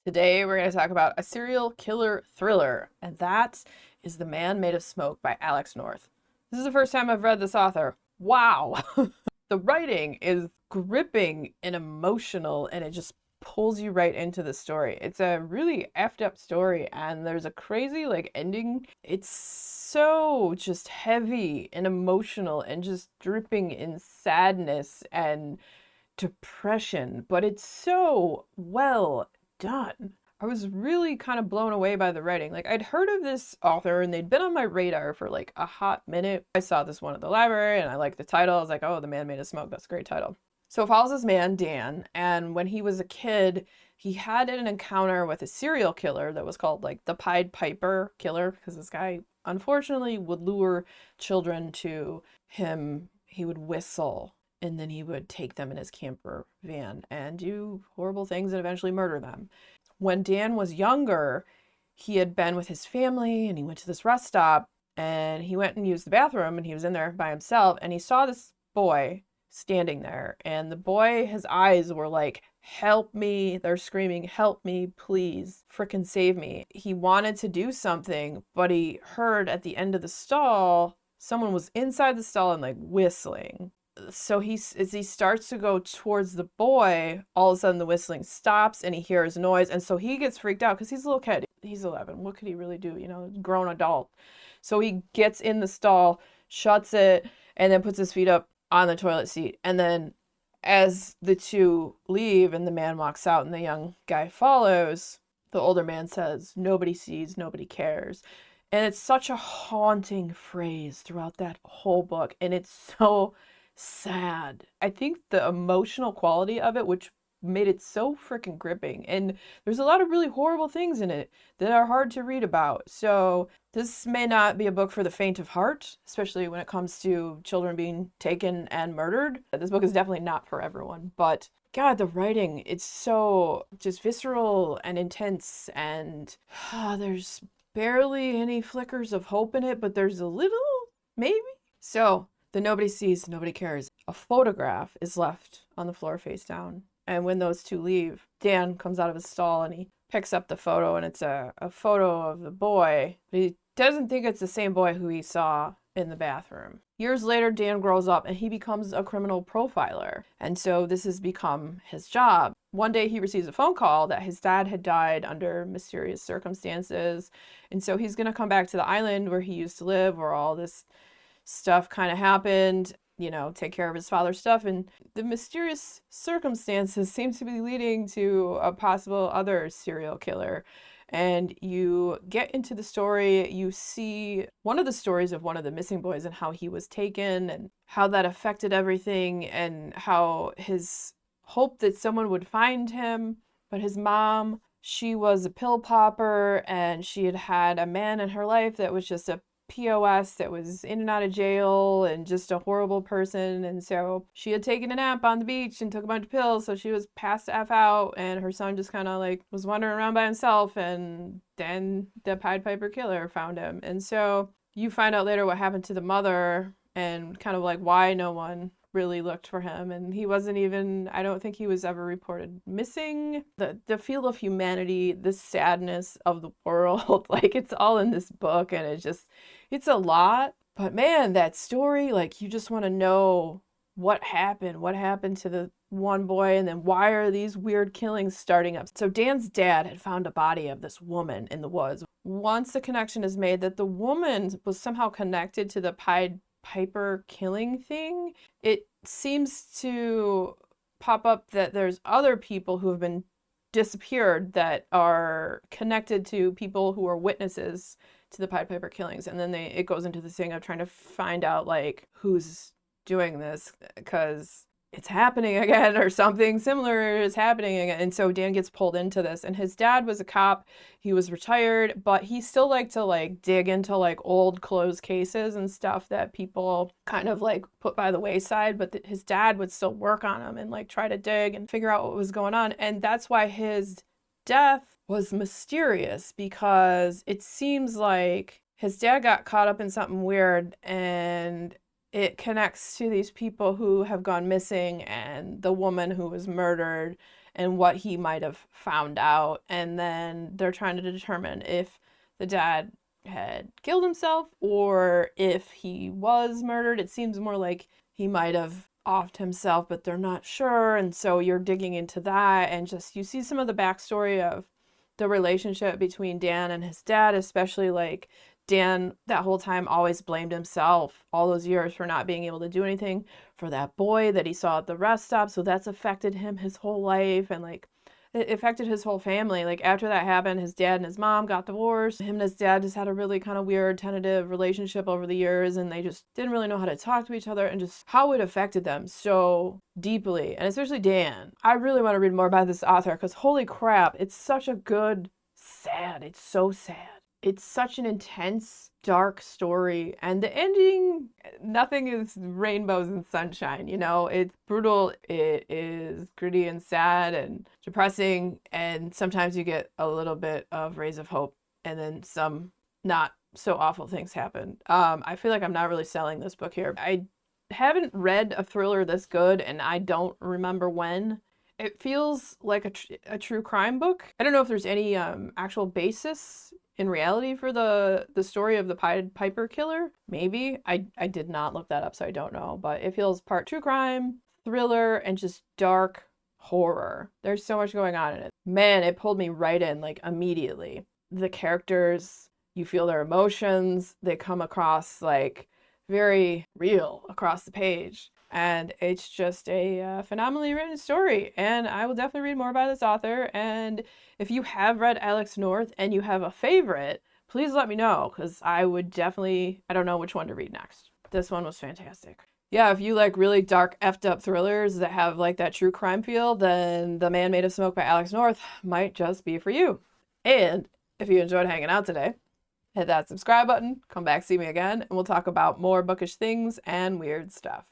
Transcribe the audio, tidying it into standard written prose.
Today we're going to talk about a serial killer thriller, and that is The Man Made of Smoke by Alex North. This is the first time I've read this author. Wow! The writing is gripping and emotional, and it just pulls you right into the story. It's a really effed up story, and there's a crazy ending. It's so just heavy and emotional and just dripping in sadness and depression, but it's so well done. I was really kind of blown away by the writing. I'd heard of this author and they'd been on my radar for a hot minute. I saw this one at the library and I liked the title. I was like, oh, The Man Made of Smoke. That's a great title. So it follows this man, Dan, and when he was a kid, he had an encounter with a serial killer that was called the Pied Piper killer, because this guy unfortunately would lure children to him. He would whistle and then he would take them in his camper van and do horrible things and eventually murder them. When Dan was younger, he had been with his family and he went to this rest stop and he went and used the bathroom and he was in there by himself and he saw this boy standing there, and the boy, his eyes were like, help me, they're screaming, help me, please, frickin' save me. He wanted to do something, but he heard at the end of the stall someone was inside the stall and whistling. So as he starts to go towards the boy, all of a sudden the whistling stops and he hears noise. And so he gets freaked out because he's a little kid. He's 11. What could he really do? Grown adult. So he gets in the stall, shuts it, and then puts his feet up on the toilet seat. And then as the two leave and the man walks out and the young guy follows, the older man says, nobody sees, nobody cares. And it's such a haunting phrase throughout that whole book. And it's so sad. I think the emotional quality of it, which made it so freaking gripping, and there's a lot of really horrible things in it that are hard to read about. So this may not be a book for the faint of heart, especially when it comes to children being taken and murdered. This book is definitely not for everyone, but God, the writing, it's so just visceral and intense, and there's barely any flickers of hope in it, but there's a little, maybe. So the nobody sees, nobody cares. A photograph is left on the floor face down. And when those two leave, Dan comes out of his stall and he picks up the photo, and it's a photo of the boy. But he doesn't think it's the same boy who he saw in the bathroom. Years later, Dan grows up and he becomes a criminal profiler. And so this has become his job. One day he receives a phone call that his dad had died under mysterious circumstances. And so he's going to come back to the island where he used to live, where all this stuff kind of happened, take care of his father's stuff. And the mysterious circumstances seem to be leading to a possible other serial killer. And you get into the story, you see one of the stories of one of the missing boys and how he was taken and how that affected everything, and how his hope that someone would find him. But his mom, she was a pill popper, and she had a man in her life that was just a POS, that was in and out of jail and just a horrible person. And so she had taken a nap on the beach and took a bunch of pills, so she was passed F out, and her son just kind of was wandering around by himself, and then the Pied Piper killer found him. And so you find out later what happened to the mother and kind of why no one really looked for him, and he wasn't even, I don't think he was ever reported missing. The feel of humanity, the sadness of the world, it's all in this book, and it's a lot. But man, that story, you just want to know what happened to the one boy, and then why are these weird killings starting up. So Dan's dad had found a body of this woman in the woods. Once the connection is made that the woman was somehow connected to the Pied Piper killing thing, it seems to pop up that there's other people who have been disappeared that are connected to people who are witnesses to the Pied Piper killings. And then it goes into this thing of trying to find out who's doing this, because it's happening again, or something similar is happening again. And so Dan gets pulled into this, and his dad was a cop. He was retired, but he still liked to dig into old closed cases and stuff that people kind of put by the wayside, but his dad would still work on them and try to dig and figure out what was going on. And that's why his death was mysterious, because it seems like his dad got caught up in something weird, and it connects to these people who have gone missing and the woman who was murdered. and what he might have found out. And then they're trying to determine if the dad had killed himself or if he was murdered. It seems more like he might have offed himself, but they're not sure. And so you're digging into that, and just you see some of the backstory of the relationship between Dan and his dad, especially like Dan that whole time always blamed himself all those years for not being able to do anything for that boy that he saw at the rest stop. So that's affected him his whole life, and like it affected his whole family. Like after that happened, his dad and his mom got divorced. Him and his dad just had a really kind of weird, tentative relationship over the years, and they just didn't really know how to talk to each other, and just how it affected them so deeply. And especially Dan. I really want to read more about this author because holy crap, it's such a good, sad. It's so sad. It's such an intense, dark story. And the ending, nothing is rainbows and sunshine, you know? It's brutal. It is gritty and sad and depressing. And sometimes you get a little bit of rays of hope, and then some not so awful things happen. I feel like I'm not really selling this book here. I haven't read a thriller this good, and I don't remember when. It feels like a true crime book. I don't know if there's any actual basis in reality for the story of the Pied Piper killer. Maybe. I did not look that up, so I don't know. But it feels part true crime, thriller, and just dark horror. There's so much going on in it. Man, it pulled me right in, like, immediately. The characters, you feel their emotions. They come across, like, very real across the page. And it's just a phenomenally written story. And I will definitely read more about this author. And if you have read Alex North and you have a favorite, please let me know, because I would definitely, I don't know which one to read next. This one was fantastic. Yeah, if you like really dark, effed up thrillers that have like that true crime feel, then The Man Made of Smoke by Alex North might just be for you. And if you enjoyed hanging out today, hit that subscribe button, come back, see me again, and we'll talk about more bookish things and weird stuff.